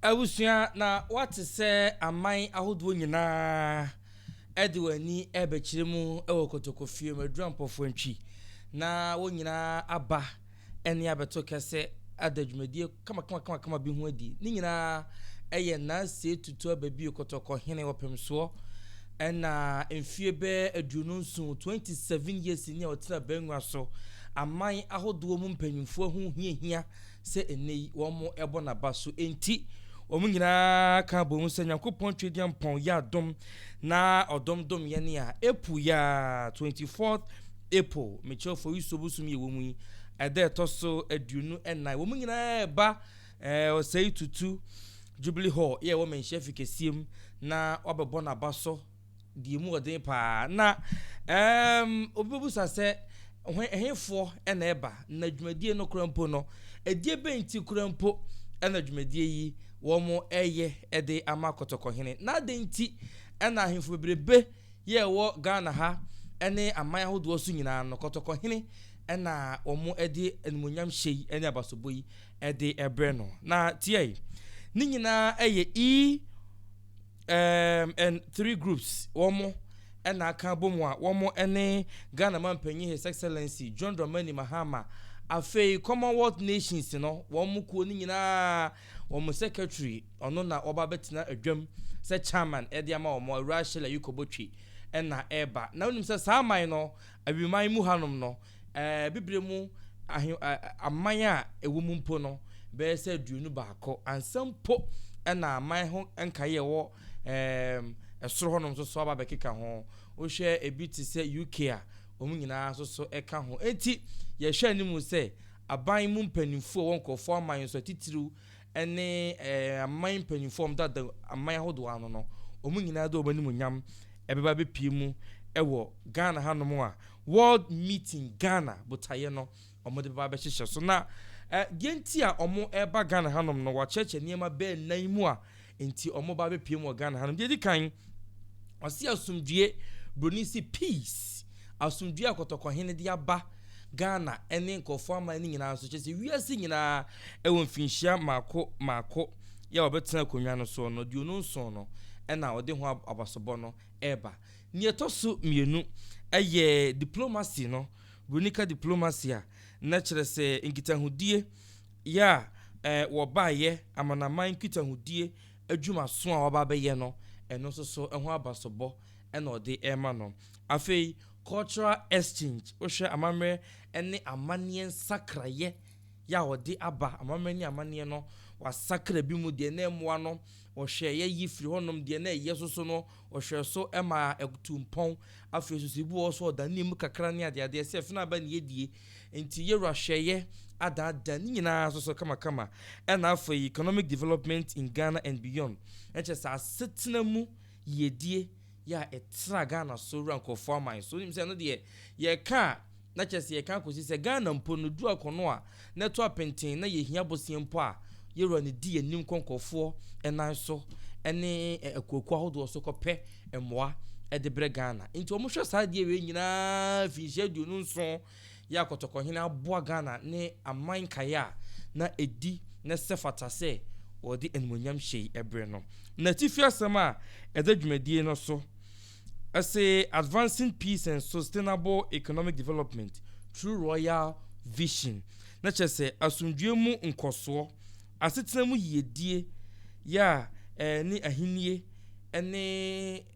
Awusua na what say amai ahodo nyina edwani ebekiremu ewo kotokofie madurampofo ntwi na wo nyina aba ene abeto kese adadwumadie kama bi ho adi ni nyina eye na se tutu ababi kotoko hene wopemso ena enfie be aduonu nso 27 years ni otira benwa so amai ahodo mu mpanyimfo ho hiahia se enei wo mo ebo na baso enti omunyina ka bo mu senya kopon twediam pon ya dom na odom ye ne a epu ya 24th April mecho for yusobusum ye womu ede toso aduonu enai omunyina ba Osei Tutu Jubilee Hall ye wo menhye fikesiem na obebo na baso die mu odin pa na obebusa se ehefo ena eba na dwumadie no krampo no edie benti krampo ena dwumadie yi womo eye ede ama kotokohene na denti ena ahemfo bebrebe ye wo Ghana ha ene aman ahodo so nyina no kotokohene ena womo ede enmonyam hyei ene abasoboyi ede ebre no na tie ni nyina eye and 3 groups womo ena aka bomu a womo ene Ghana mampanyi His Excellency John Dramani Mahama afei Commonwealth Nations no womo kuo ni nyina womo secretary ono na oba betina adwam se chairman ede ama womo Rachel Yukobotwi ena eba na onim se saaman no awiman mu hanom no bibremu amanya ewumu mpo no be se aduonu baako ansampo ena aman ho enkaye wo esoro honom so aba bekeka ho o hwe ebiti se UK a omunyina so eka ho enti ye hwe animu se aban mu mpanimfo wonkofo aman so titiru ene aman mpanimfo dada aman hodo ano no omunyina do obanimu nyam ebeba bepie mu ewo Ghana hanom a World Meeting Ghana botaye no omode beba be hihye so na genti a omo eba Ghana hanom no wa cheche niema be nan mu a enti omo ba bepie mu Ghana hanom de kan osi asumdue bronisi peace asumdue akotokohene de aba Ghana ene nkofo aman ni nyina so chese wiase nyina ewo mfinhia mako ya obetena konwa no so no de onu so no ena ode ho abasobo no eba ni etoso mienu eye diplomacy no bronika diplomacy a na kire se nkitahudie ya wo baaye amanaman nkitahudie adwuma so a oba be ye no eno so ho abasobo ena ode ema no afei cultural exchange ohwe amamre ene amanien sakraye ya ode aba amamre ni amanie no wa sakra bi mu de na emoa no ohwe ye yifiri honom de na ye soso no ohwe so ema etumpon afei so sibu wo so da nim kakra ne ade se fina ba ne yedie enti ye rahweye ada ni nyina soso kama ena afei economic development in Ghana and beyond eche sa setena mu yedie ya etra Ghana so rankofo aman so nim se no de ye ka na chese ye ka kosi se Ghana mpo no du akono a na to apenten na ye hia bosie mpo a ye ro ne di enim konkofo enan so ene ekoku ahodo so kope emoa edebre Ghana nti omo hwe sa de we nyina finhye duonu nso ya kotokohene aboa Ghana ne aman kaya na edi na sefata se odi enmonyam hyei ebre no na tifia sama edadwumadie no so ase advancing peace and sustainable economic development through royal vision na chese asundwe mu nkoso asetena mu yedie ya ni ahinie ene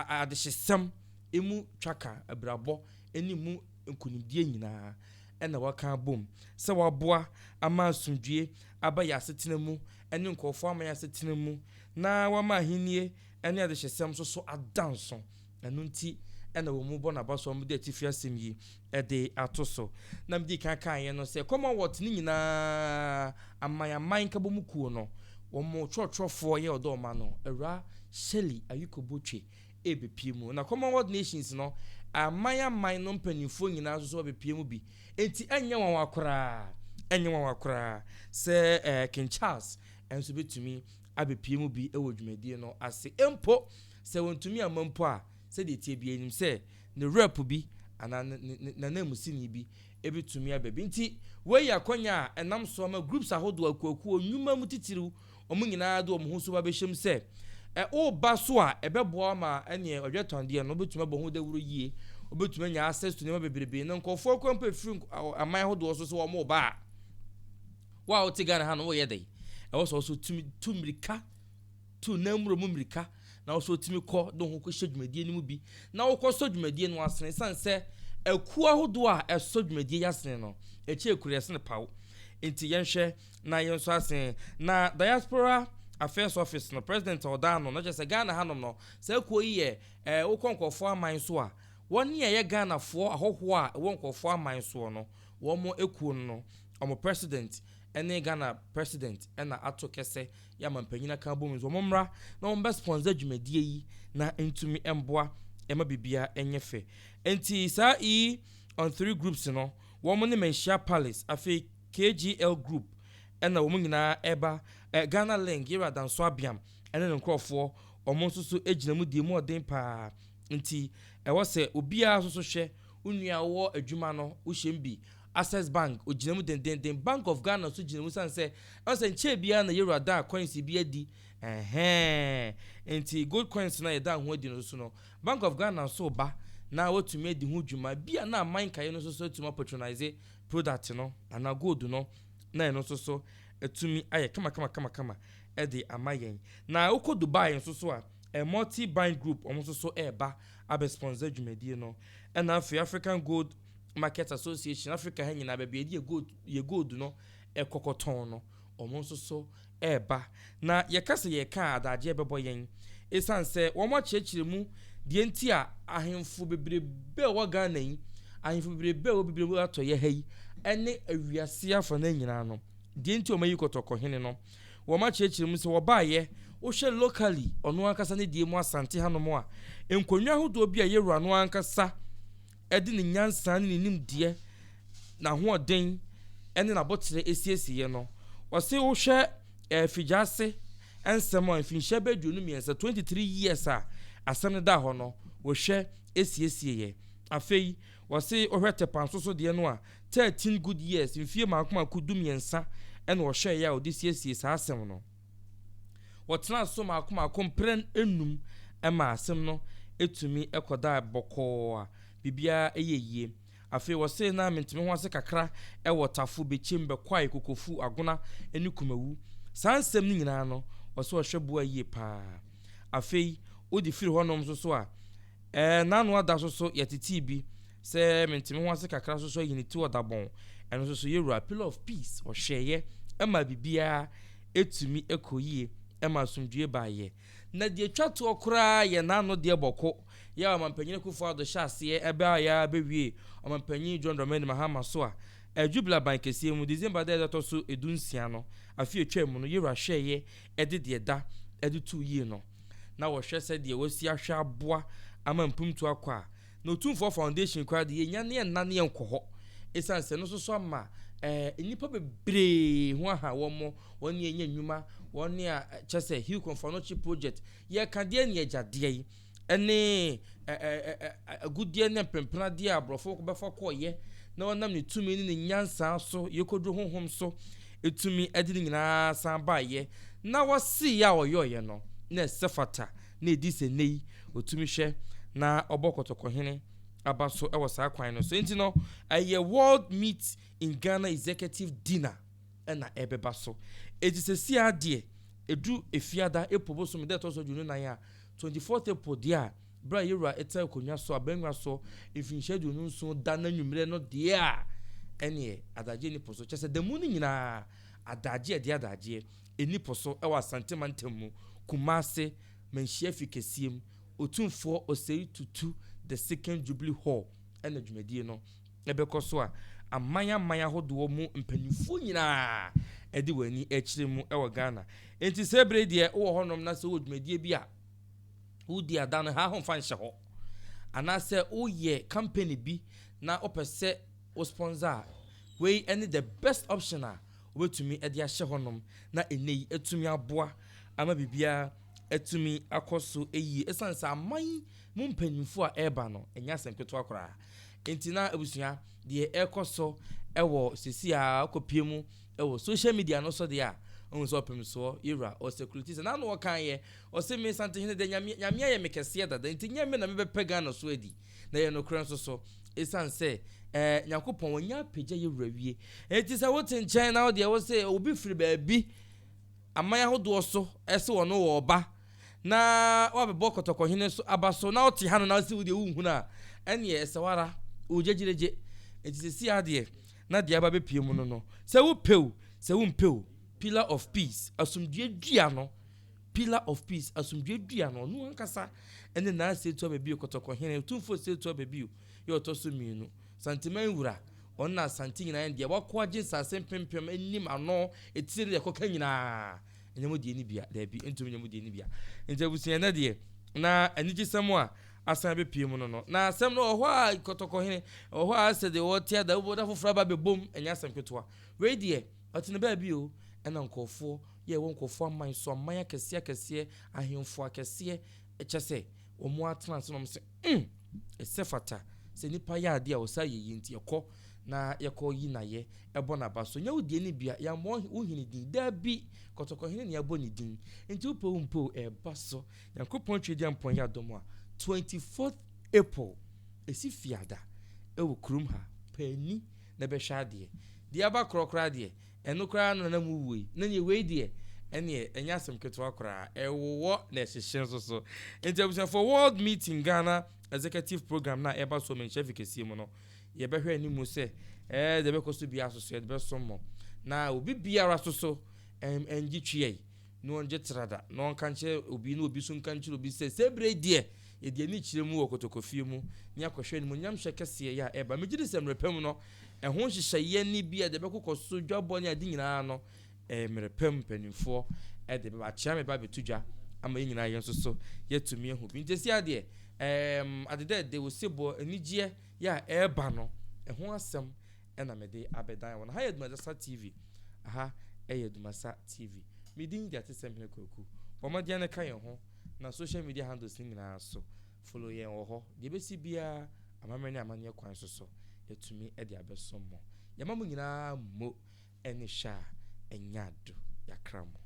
adehesem emu twaka abrabo eni mu nkunidie nyina ena waka bom se waboa ama asundwe aba ya asetena mu ene nkofo ama ya asetena mu na wama ahinie ene adehesem so adanso enunti ena wo mu bo na baso mu de tifia semyi ede atoso na mdi kan ye no se Commonwealth ni nyina amayaman ka bomu kuo no wo mu trofo ye odo ma no era Shelley Ayukobotwe ebepie mu na Commonwealth Nations no amayaman no mpanimfo nyina so bepie mu bi enti enye wan wakra se King Charles enso betumi abepie mu bi ewo dwumadie no ase empo se wontumi amampo a se de tie bi enim se ne rap bi ana na namusini bi ebetumi ababi nti we yakonya enam so ma groups ahodo akuaku onyuma mutitiru omo nyina do omo ho so ba behiem se o ba so a ebeboa ma ene odweton de no obetuma bo ho dawuro yie obetuma nya access to nema bebrebe no nkofo kwampa free amai hodo so wo mo ba wa o ti Ghana ha no wo ye dey so tumirika tu namro mumirika na so timi kɔ do ho ko hyedwumadie ni mu bi na wo kɔ so dwumadie no asene sanse aku ahodo a ɛso dwumadie yasene no echi ekure yasene pawo enti yenhwɛ na yenso asene na diaspora affairs office no president odano no just Ghana hanom no sɛ akuo yi yɛ wo konkɔfo aman so a wɔn yɛ Ghana fo ahoho a wo konkɔfo aman so no wɔn mo ekuo no ɔmo president ene Ghana president ena ato kese ya mampanyina kan bom so momra na on best sponsor dwumadie yi na entumi emboa ema bibia enyefe enti sa on 3 groups no wo mo ne Manhyia Palace afi KGL group ena wo mo nyina eba Ghana Link ira danso abiam ene ne nkrofo omo nso ejina mu die mu odin pa enti wo se obia so hwe unua wo adwuma no wo hyembi Access Bank ojinamu den Bank of Ghana so jinamu sanse anse nche bia na yero da coins bia di enti gold coins na yeda ho adi no so no Bank of Ghana so ba na wotumi adi ho dwuma bia na man kaye no so tuma patronize product no na gold no na no so etumi aye kama e de amayen na ukọ Dubai so a multi buying group omo so eba abe sponsor dwumadie no na African Gold Market Association Africa ha nyina baabi ye gold no ekokoton no omo so eba na ye kase ye ka adaje ebebo yen esanse wo mo chechire mu die nti a ahemfo bebrebe wo Ghana yi ahemfo bebrebe ato ye hayi ene awiase afa na nyina no die nti o mayi kotoko hene no wo ma chechire mu se wo baaye wo hwe locally ono ankasa ne die mu Asante hanom a enkonwa hodo bi a yeru ano ankasa edi ni nyansa ni nimdie na hoɔden ene na botere esiesie no wɔse wo hwɛ fijase ensem a finhye beduonu miensa 23 years a asem ne da hɔ no wo hwɛ esiesie ye afei wɔse wo hwɛ tepanso so de no a 13 good years mfie maakoma kudu miensa ene wo hwɛ ya odisiesie sa asem no wɔtena so maakoma kompren enum ema asem no etumi ekoda bɔkɔ a bibia eyeye afei wose na mentime ho ase kakra wotafo bechim be kwai kokofu agona eni kumawu sansem ni nyina no wose wo hweboa yie pa afei odi firi honom so a nanu ada so yetiti bi se mentime ho ase kakra so yiniti odabon eno so yewura pillar of peace o hweye ema bibia etumi ekoyie ema sumdue baaye na die twato okra ye nanu de bɔkɔ ya mampanyine kufu ado hyase ebe ya bewie mampanyine John Dramani Mahama so a jubila bankesie mu December da to so edunsia no afi etwam no yewura hweye de da tu yie no na wo hwɛ sɛ de wasi ahwɛ aboa amampumtu akwa na Otumfuo foundation kwa de yenya ne nna ne nkɔhɔ esanse no so ama enipa bebre ho aha wɔn ne enya nnwuma wɔn ne a kyese Hill Conference project ye kade ne agade yi ene agudie ne pempena de abrofo ko befa kɔye na wɔnam ne tumi ne nyansa so yekodu honhom so etumi adi nyina san baaye na wɔsi ya wɔyɔye no na sefata na edise nei otumi hwɛ na obokotoko hene abaso ewo saa kwan no so enti no aye world meet in Ghana executive dinner na ebeba so ejisesi ade edu efiada epobo so me de to so junu nan ya 24th April dia bra yewura eta konwa so abanwa so efinhye junu nso da na nwumre no de a ene adaje ni poso chese da mu ni nyina adaje de adaje eni poso ewa Asante mantam Kumase Manhyia fikesiem Otumfuo Osei Tutu the second Jubilee Hall ena dwumadie no ebekoso a amanya hodo mu mpanifo nyina edi wani ekire mu ewo Ghana enti sebre de wo honom na se wo dwumadie bi a udi ada no ha ho fa nhye ho ana se wo ye company bi na opese o sponsor we any the best option a wetumi edi ahye honom na enei etumi aboa ama bibia etumi akoso eyi esansa aman mu mpanimfo a eba no enya sempeto akora enti na abusua de ekoso ewo sisi a akopie mu ewo social media no so de a on so pem so ira or security na no kan ye Osei me Asante hene de nyame ya me kese da nti nyame na me be pega no so adi na ye no kran so esan say Yakopon wonya pagya ye wurawie enti say wote nchen na wo de wo say obi firi ba bi amaya hodo so ese wo no wo ba na wa be bokotoko hene so abaso na wote ha no na se wo de wu na ene ye sewara ojejireje enti si ade na de aba be pie mu no se wo pew se wo mpew pillar of peace asumdue dua no pillar of peace asumdue dua no no ankasa ene na se to ba bi okotoko hene Otumfuo se to ba bi yo to so mienu santiman wura onna santi nyina de wakọ agye sase pempem enim ano etire de koka nyina enyamo de ni bia da bi entum enyamo de ni bia entabusia na de na anigi samo a asan be pie mu no na asem no oho a kotoko hene oho a se de wotia da oboda fofora ba be bom enya asem ketoa we de otine ba bi o ena nkofo ye won nkofo aman so aman akese ahemfo akese echese omo atena se no se esefata se nipa ya ade a osa ye nti ekọ na yekọ yi na ye ebo na ba so nya wodie ni bia ya mo uhini din da bi kotoko hene ne abo ni din nti upompo ba so Yakopon twedi ampon ya domo a 24th April esi fiada ewo krum ha pani na be hwa de de aba krokra de eno kra no na mu wei na nye wei de ene enya asem ketwa kra ewo na ehihye so nti for world meeting Ghana executive program na eba so men chef kesi mu no ye behwe ni mu se de be koso bia so de be so mo na obi biara so engi twie no onje trada no kanche obi na obi so kanche obi se sebre die ye de ni kire mu okotokofie mu nya kohwe ni mu nyam hye kese ya eba megidi sem repem no ho hyehyeye ni bia de be kokoso dwabo ne ade nyina no merepem panimfo de be ba chia me ba betudwa ama nyina ye so yetumi ehu bi ntesi ade adede de wosibo enigye ya eba no ho asem na mede abedan won ha ADUMASA TV aha ADUMASA TV midin dia tesem hene koku bomadi an kan ye ho na social media handles ni na so follow ye ho de be si bia amamene amanye kwan so yetumi de abesom mo yamamu nyina mo eni sha enyado yakramo